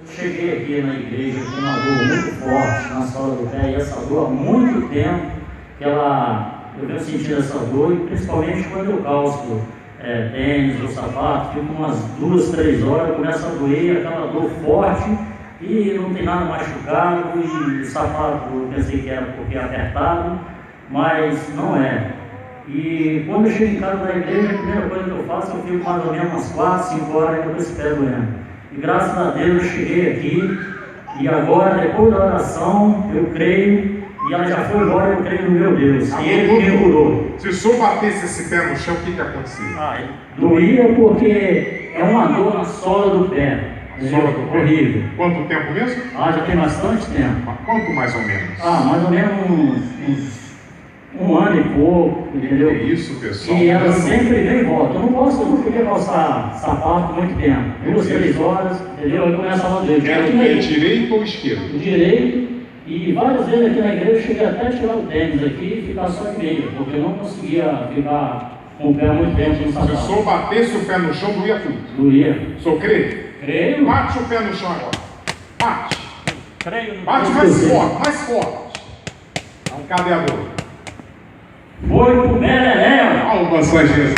Cheguei aqui na igreja com uma dor muito forte na sola do pé, e essa dor há muito tempo que eu venho sentindo essa dor, e principalmente quando eu calço tênis ou sapato, fico umas 2, 3 horas, começa a doer, aquela dor forte, e não tem nada machucado, e o sapato eu pensei que era porque é apertado, mas não é. E quando eu chego em casa da igreja, a primeira coisa que eu faço, eu fico mais ou menos umas 4, 5 horas com esse pé doendo. E graças a Deus eu cheguei aqui, e agora, depois da oração, eu creio, e ela já foi embora, eu creio no meu Deus, e Ele me curou. Se o senhor batesse esse pé no chão, o que acontecia? Doía porque é uma dor na sola do pé. Sola do pé. Horrível. Quanto tempo mesmo? Já tem bastante tempo. Quanto mais ou menos? Mais ou menos um ano e pouco, entendeu? É isso, pessoal. E ela sempre vem e volta. Eu não podia calçar sapato muito tempo. 2, 3 horas, entendeu? Aí começa a doer. Era o pé direito ou esquerdo? Direito. E várias vezes aqui na igreja eu cheguei até a tirar o tênis aqui e ficar só de meia, porque eu não conseguia ficar com o pé muito tempo no sapato. Se o senhor batesse o pé no chão, doía tudo. Doía. O senhor crê? Creio. Bate o pé no chão agora. Bate. Creio. Bate mais forte, mais forte. É um cadeador. Foi pro Beleléu. Almas a Jesus.